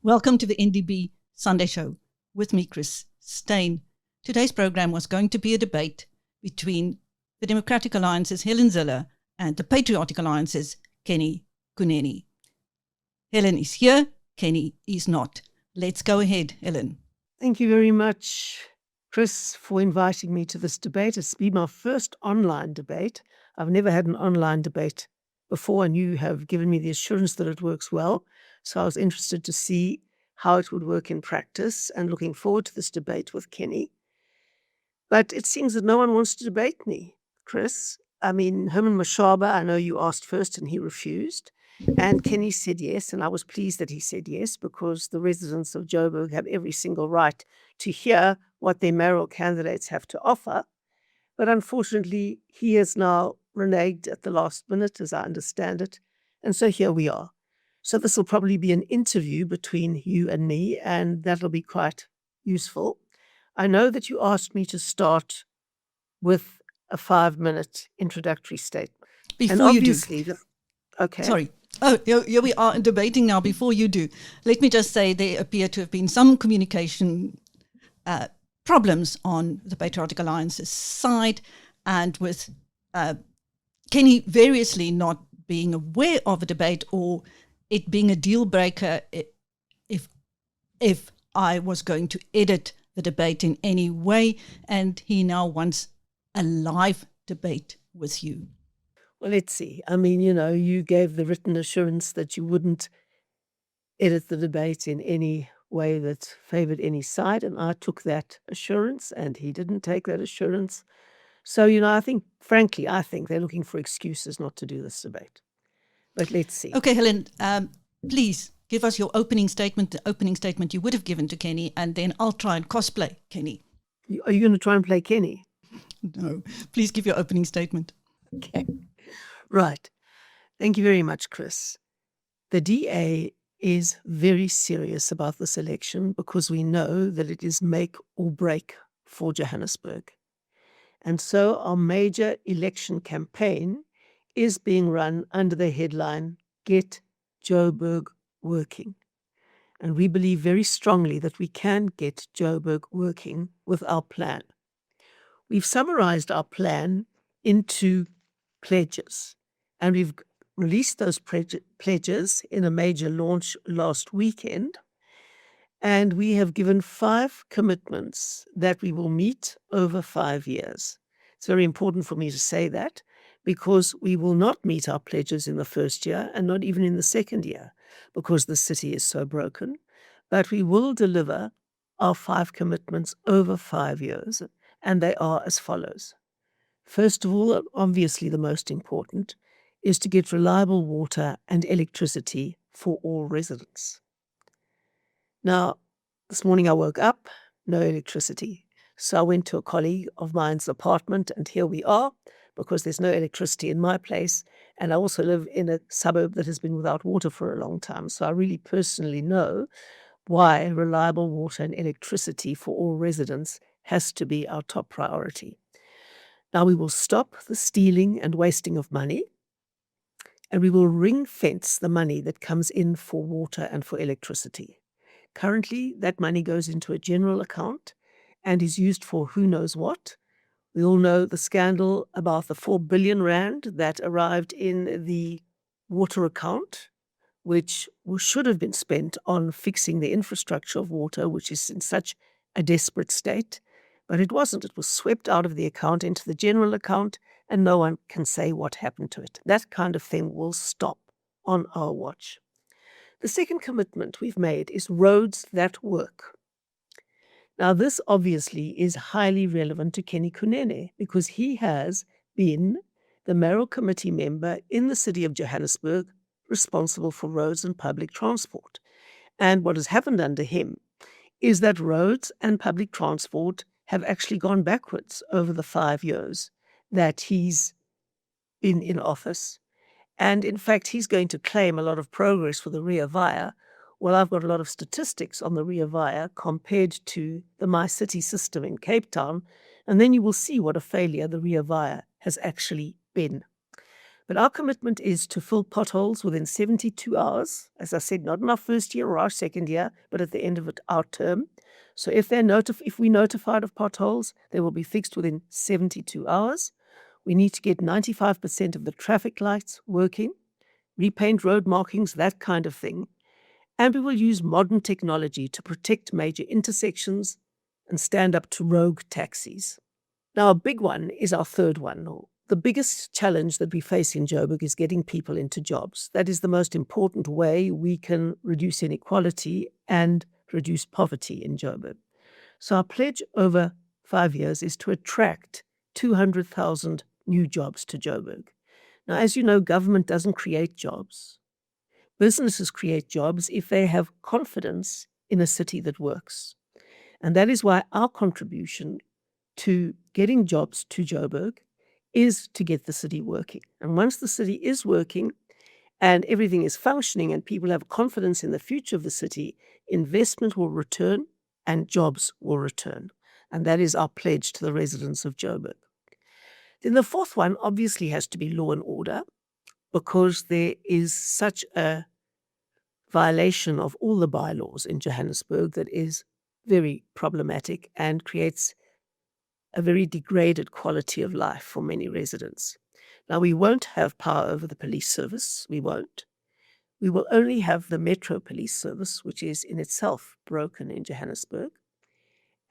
Welcome to the NdB Sunday Show with me, Chris Steyn. Today's program was going to be a debate between the Democratic Alliance's Helen Zille and the Patriotic Alliance's Kunene. Helen is here, Kenny is not. Let's go ahead, Helen. Thank you very much, Chris, for inviting me to this debate. It's been my first online debate. I've never had an online debate before, and you have given me the assurance that it works well. So I was interested to see how it would work in practice and looking forward to this debate with Kenny. But it seems that no one wants to debate me, Chris. I mean, Herman Mashaba, I know you asked first and he refused. And Kenny said yes, and I was pleased that he said yes, because the residents of Joburg have every single right to hear what their mayoral candidates have to offer. But unfortunately, he has now reneged at the last minute, as I understand it. And so here we are. So this will probably be an interview between you and me, and that'll be quite useful. I know that you asked me to start with a 5-minute introductory statement. Before you do. Okay. Sorry. Oh, here we are debating now. Before you do, let me just say there appear to have been some communication problems on the Patriotic Alliance's side, and with Kenny variously not being aware of a debate or it being a deal breaker if I was going to edit the debate in any way, and he now wants a live debate with you. Well, let's see. I mean, you gave the written assurance that you wouldn't edit the debate in any way that favored any side, and I took that assurance, and he didn't take that assurance. So, I think they're looking for excuses not to do this debate. But let's see. Okay, Helen, please give us your opening statement, the opening statement you would have given to Kenny, and then I'll try and cosplay Kenny. Are you going to try and play Kenny? No, please give your opening statement. Okay. Right. Thank you very much, Chris. The DA is very serious about this election because we know that it is make or break for Johannesburg. And so our major election campaign is being run under the headline, Get Joburg Working. And we believe very strongly that we can get Joburg working with our plan. We've summarized our plan into pledges, and we've released those pledges in a major launch last weekend. And we have given 5 commitments that we will meet over 5 years. It's very important for me to say that, because we will not meet our pledges in the first year and not even in the second year, because the city is so broken. But we will deliver our 5 commitments over 5 years, and they are as follows. First of all, obviously the most important, is to get reliable water and electricity for all residents. Now, this morning I woke up, no electricity. So I went to a colleague of mine's apartment, and here we are, because there's no electricity in my place. And I also live in a suburb that has been without water for a long time. So I really personally know why reliable water and electricity for all residents has to be our top priority. Now we will stop the stealing and wasting of money, and we will ring fence the money that comes in for water and for electricity. Currently, that money goes into a general account and is used for who knows what. We all know the scandal about the 4 billion rand that arrived in the water account, which should have been spent on fixing the infrastructure of water, which is in such a desperate state. But it wasn't. It was swept out of the account into the general account, and no one can say what happened to it. That kind of thing will stop on our watch. The second commitment we've made is roads that work. Now, this obviously is highly relevant to Kenny Kunene, because he has been the mayoral committee member in the city of Johannesburg responsible for roads and public transport. And what has happened under him is that roads and public transport have actually gone backwards over the 5 years that he's been in office. And in fact, he's going to claim a lot of progress for the Ria Vaya. Well, I've got a lot of statistics on the Ria Vaya compared to the My City system in Cape Town, and then you will see what a failure the Ria Vaya has actually been. But our commitment is to fill potholes within 72 hours. As I said, not in our first year or our second year, but at the end of our term. So if we're notified of potholes, they will be fixed within 72 hours. We need to get 95% of the traffic lights working, repaint road markings, that kind of thing. And we will use modern technology to protect major intersections and stand up to rogue taxis. Now, a big one is our third one. The biggest challenge that we face in Joburg is getting people into jobs. That is the most important way we can reduce inequality and reduce poverty in Joburg. So our pledge over 5 years is to attract 200,000 new jobs to Joburg. Now, as you know, government doesn't create jobs. Businesses create jobs if they have confidence in a city that works. And that is why our contribution to getting jobs to Joburg is to get the city working. And once the city is working and everything is functioning and people have confidence in the future of the city, investment will return and jobs will return. And that is our pledge to the residents of Joburg. Then the fourth one obviously has to be law and order, because there is such a violation of all the bylaws in Johannesburg that is very problematic and creates a very degraded quality of life for many residents. Now, we won't have power over the police service. We won't. We will only have the Metro Police Service, which is in itself broken in Johannesburg.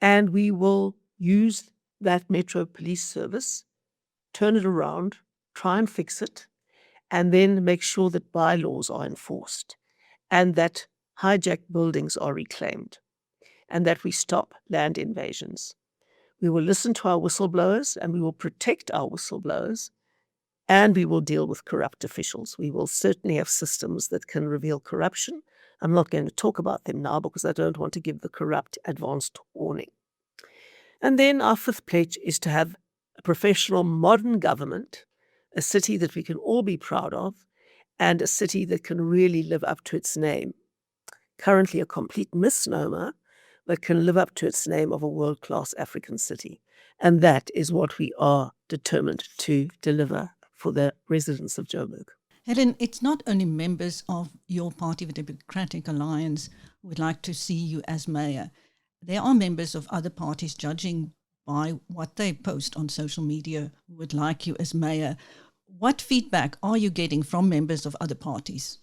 And we will use that Metro Police Service, turn it around, try and fix it, and then make sure that bylaws are enforced and that hijacked buildings are reclaimed and that we stop land invasions. We will listen to our whistleblowers and we will protect our whistleblowers, and we will deal with corrupt officials. We will certainly have systems that can reveal corruption. I'm not going to talk about them now because I don't want to give the corrupt advanced warning. And then our fifth pledge is to have a professional, modern government, a city that we can all be proud of, and a city that can really live up to its name. Currently a complete misnomer, but can live up to its name of a world-class African city. And that is what we are determined to deliver for the residents of Joburg. Helen, it's not only members of your party, the Patriotic Alliance, who would like to see you as mayor. There are members of other parties, judging by what they post on social media, who would like you as mayor. What feedback are you getting from members of other parties?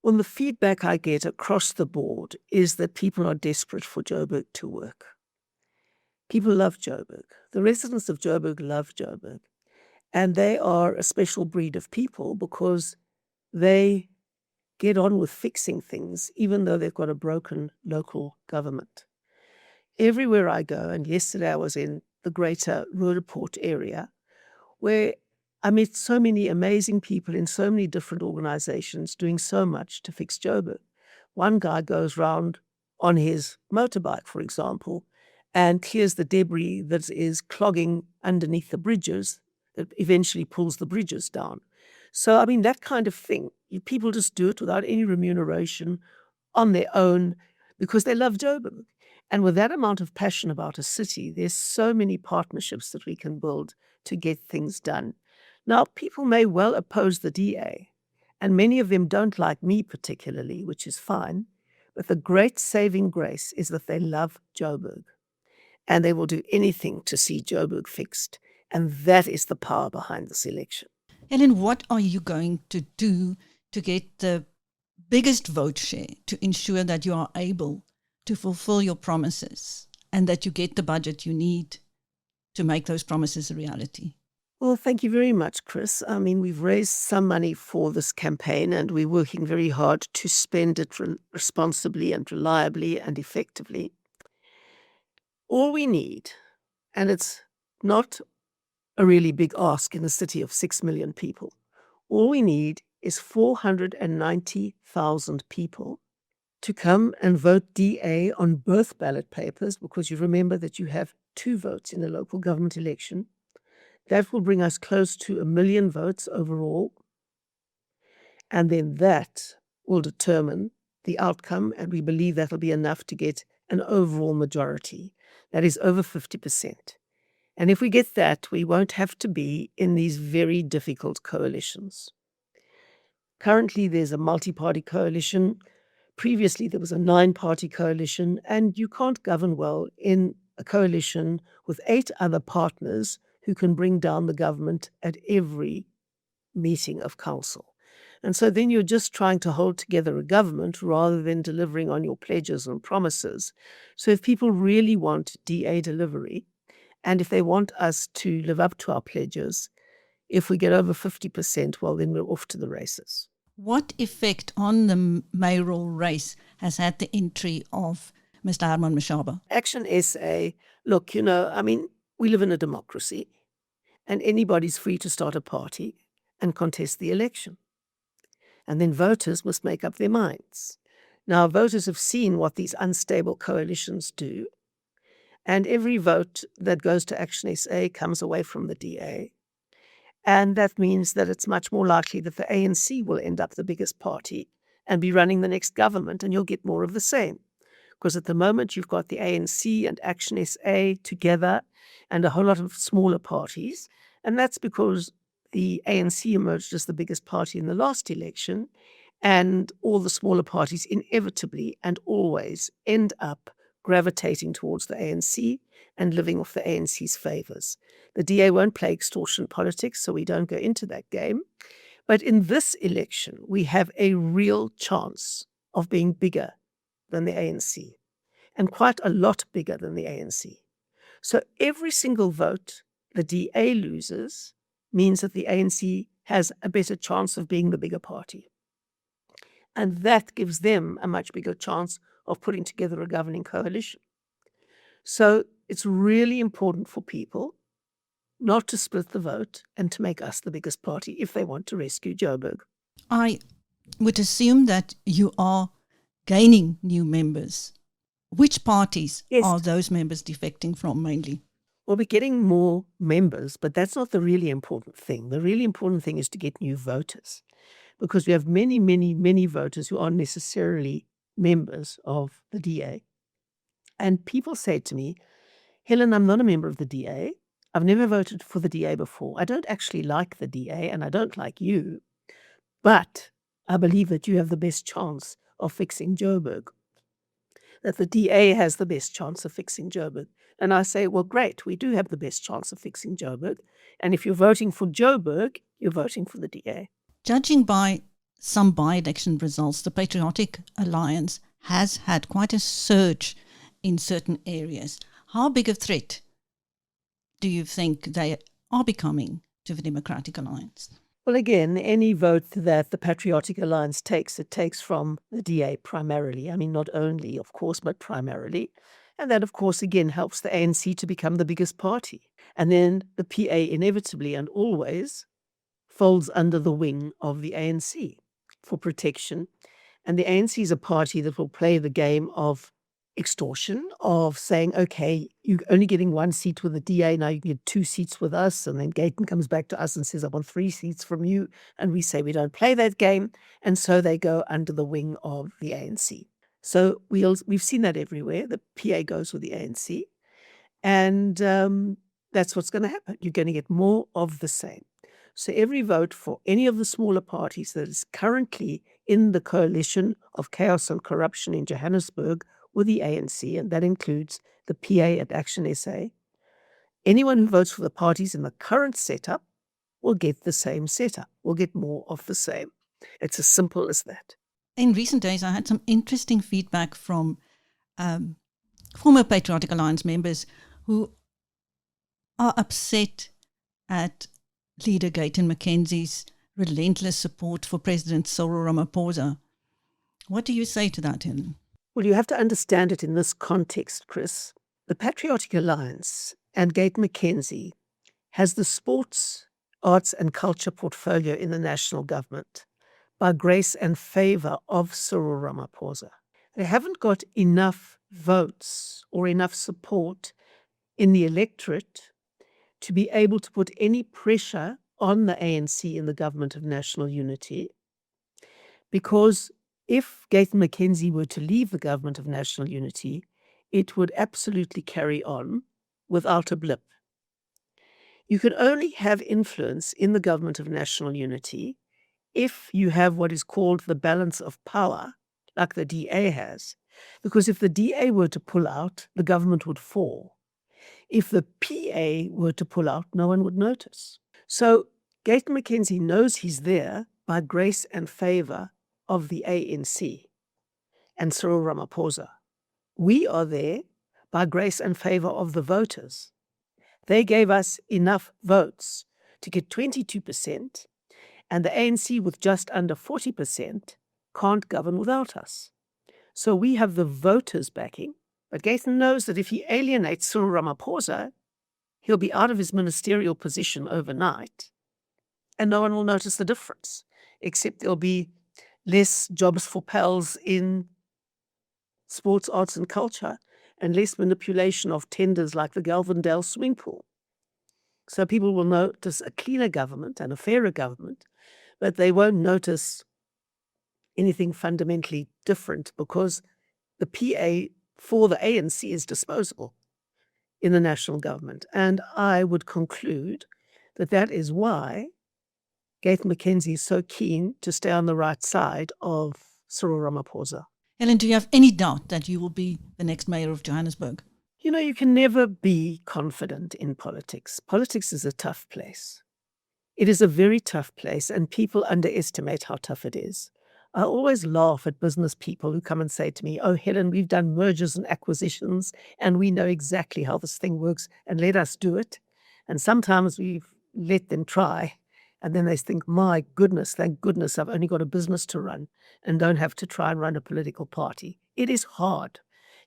Well, the feedback I get across the board is that people are desperate for Joburg to work. People love Joburg. The residents of Joburg love Joburg. And they are a special breed of people because they get on with fixing things, even though they've got a broken local government. Everywhere I go, and yesterday I was in the greater Roodepoort area, where I met so many amazing people in so many different organizations doing so much to fix Joburg. One guy goes round on his motorbike, for example, and clears the debris that is clogging underneath the bridges that eventually pulls the bridges down. So, I mean, that kind of thing, people just do it without any remuneration on their own because they love Joburg. And with that amount of passion about a city, there's so many partnerships that we can build to get things done. Now, people may well oppose the DA, and many of them don't like me particularly, which is fine. But the great saving grace is that they love Joburg, and they will do anything to see Joburg fixed. And that is the power behind this election. Helen, what are you going to do to get the biggest vote share to ensure that you are able to fulfill your promises and that you get the budget you need to make those promises a reality? Well, thank you very much, Chris. I mean, we've raised some money for this campaign and we're working very hard to spend it responsibly and reliably and effectively. All we need, and it's not a really big ask in a city of 6 million people, all we need is 490,000 people to come and vote DA on both ballot papers, because you remember that you have 2 votes in a local government election. That will bring us close to 1 million votes overall. And then that will determine the outcome, and we believe that'll be enough to get an overall majority. That is over 50%. And if we get that, we won't have to be in these very difficult coalitions. Currently, there's a multi-party coalition. Previously, there was a 9-party coalition, and you can't govern well in a coalition with 8 other partners who can bring down the government at every meeting of council. And so then you're just trying to hold together a government rather than delivering on your pledges and promises. So if people really want DA delivery, and if they want us to live up to our pledges, if we get over 50%, well, then we're off to the races. What effect on the mayoral race has had the entry of Mr. Herman Mashaba? Action SA, look, we live in a democracy, and anybody's free to start a party and contest the election. And then voters must make up their minds. Now, voters have seen what these unstable coalitions do, and every vote that goes to Action SA comes away from the DA. And that means that it's much more likely that the ANC will end up the biggest party and be running the next government, and you'll get more of the same. Because at the moment, you've got the ANC and Action SA together and a whole lot of smaller parties. And that's because the ANC emerged as the biggest party in the last election, and all the smaller parties inevitably and always end up gravitating towards the ANC and living off the ANC's favours. The DA won't play extortion politics, so we don't go into that game. But in this election, we have a real chance of being bigger than the ANC, and quite a lot bigger than the ANC. So every single vote the DA loses means that the ANC has a better chance of being the bigger party. And that gives them a much bigger chance of putting together a governing coalition. So it's really important for people not to split the vote and to make us the biggest party if they want to rescue Joburg. I would assume that you are gaining new members. Which parties are those members defecting from mainly? Well, we're getting more members, but that's not the really important thing. The really important thing is to get new voters, because we have many, many, many voters who aren't necessarily members of the DA. And people say to me, Helen, I'm not a member of the DA. I've never voted for the DA before. I don't actually like the DA, and I don't like you, but I believe that you have the best chance of fixing Joburg, that the DA has the best chance of fixing Joburg. And I say, well, great, we do have the best chance of fixing Joburg. And if you're voting for Joburg, you're voting for the DA. Judging by some by-election results, the Patriotic Alliance has had quite a surge in certain areas. How big a threat do you think they are becoming to the Democratic Alliance? Well, again, any vote that the Patriotic Alliance takes, it takes from the DA primarily. I mean, not only, of course, but primarily. And that, of course, again, helps the ANC to become the biggest party. And then the PA inevitably and always folds under the wing of the ANC for protection. And the ANC is a party that will play the game of extortion, of saying, okay, you're only getting 1 seat with the DA, now you get 2 seats with us. And then Gayton comes back to us and says, I want 3 seats from you. And we say we don't play that game. And so they go under the wing of the ANC. So we've seen that everywhere. The PA goes with the ANC. And that's what's going to happen. You're going to get more of the same. So every vote for any of the smaller parties that is currently in the coalition of chaos and corruption in Johannesburg with the ANC, and that includes the PA and Action SA, anyone who votes for the parties in the current setup will get the same setup, will get more of the same. It's as simple as that. In recent days, I had some interesting feedback from former Patriotic Alliance members who are upset at leader Gayton McKenzie's relentless support for President Cyril Ramaphosa. What do you say to that, Helen? Well, you have to understand it in this context, Chris. The Patriotic Alliance and Gayton McKenzie has the sports, arts and culture portfolio in the national government by grace and favour of Cyril Ramaphosa. They haven't got enough votes or enough support in the electorate to be able to put any pressure on the ANC in the government of national unity, because if Gayton McKenzie were to leave the government of national unity, it would absolutely carry on without a blip. You can only have influence in the government of national unity if you have what is called the balance of power, like the DA has. Because if the DA were to pull out, the government would fall. If the PA were to pull out, no one would notice. So Gayton McKenzie knows he's there by grace and favor of the ANC and Cyril Ramaphosa. We are there by grace and favor of the voters. They gave us enough votes to get 22%, and the ANC with just under 40% can't govern without us. So we have the voters' backing, but Gayton knows that if he alienates Cyril Ramaphosa, he'll be out of his ministerial position overnight, and no one will notice the difference, except there'll be less jobs for pals in sports, arts and culture, and less manipulation of tenders like the Galvindale swimming pool. So people will notice a cleaner government and a fairer government, but they won't notice anything fundamentally different because the PA for the ANC is disposable in the national government. And I would conclude that that is why Gayton McKenzie is so keen to stay on the right side of Cyril Ramaphosa. Helen, do you have any doubt that you will be the next mayor of Johannesburg? You know, you can never be confident in politics. Politics is a tough place. It is a very tough place, and people underestimate how tough it is. I always laugh at business people who come and say to me, "Oh, Helen, we've done mergers and acquisitions, and we know exactly how this thing works, and let us do it." And sometimes we let them try, and then they think, "My goodness, thank goodness I've only got a business to run and don't have to try and run a political party." It is hard.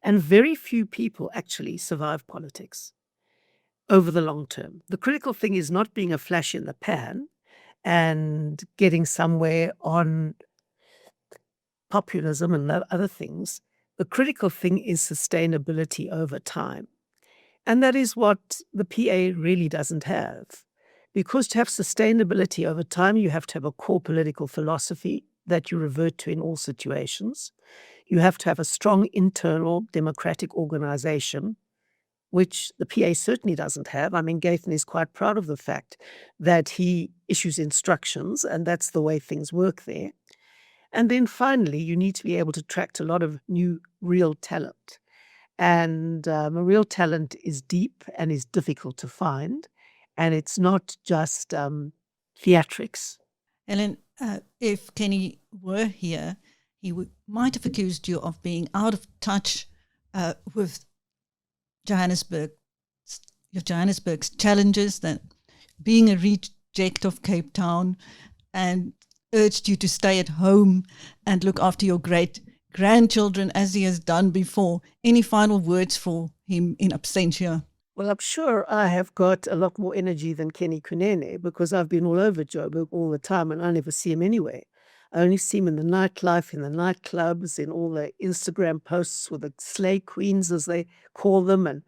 And very few people actually survive politics over the long term. The critical thing is not being a flash in the pan and getting somewhere on populism and other things. The critical thing is sustainability over time. And that is what the PA really doesn't have. Because to have sustainability over time, you have to have a core political philosophy that you revert to in all situations. You have to have a strong internal democratic organization, which the PA certainly doesn't have. I mean, Gayton is quite proud of the fact that he issues instructions, and that's the way things work there. And then finally, you need to be able to attract a lot of new real talent. And real talent is deep and is difficult to find. And it's not just theatrics. Helen, if Kenny were here, he might have accused you of being out of touch with Johannesburg's challenges, that being a reject of Cape Town, and urged you to stay at home and look after your great grandchildren as he has done before. Any final words for him in absentia? Well, I'm sure I have got a lot more energy than Kenny Kunene because I've been all over Joburg all the time and I never see him anyway. I only see him in the nightlife, in the nightclubs, in all the Instagram posts with the slay queens, as they call them, and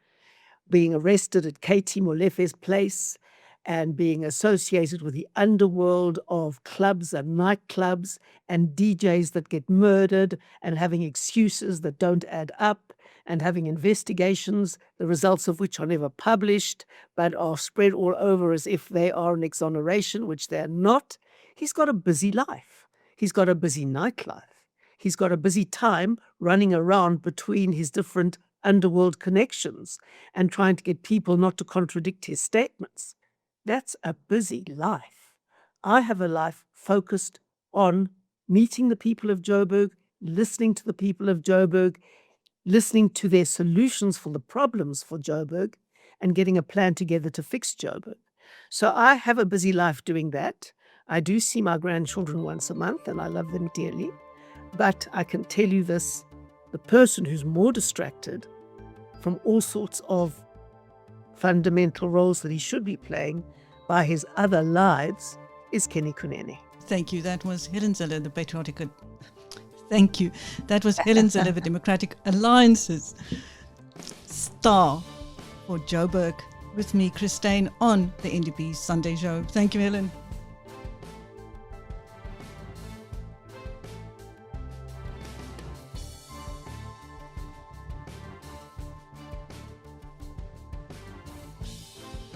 being arrested at Katie Molefe's place and being associated with the underworld of clubs and nightclubs and DJs that get murdered and having excuses that don't add up and having investigations, the results of which are never published but are spread all over as if they are an exoneration, which they're not. He's got a busy life. He's got a busy nightlife. He's got a busy time running around between his different underworld connections and trying to get people not to contradict his statements. That's a busy life. I have a life focused on meeting the people of Joburg, listening to the people of Joburg, listening to their solutions for the problems for Joburg, and getting a plan together to fix Joburg. So I have a busy life doing that. I do see my grandchildren once a month, and I love them dearly. But I can tell you this, the person who's more distracted from all sorts of fundamental roles that he should be playing by his other lives is Kenny Kunene. Thank you. That was Helen Zille, the Patriotic. Thank you. That was Helen Zille, the Democratic Alliance's star for Joburg, with me, Christine, on the NdB Sunday Show. Thank you, Helen.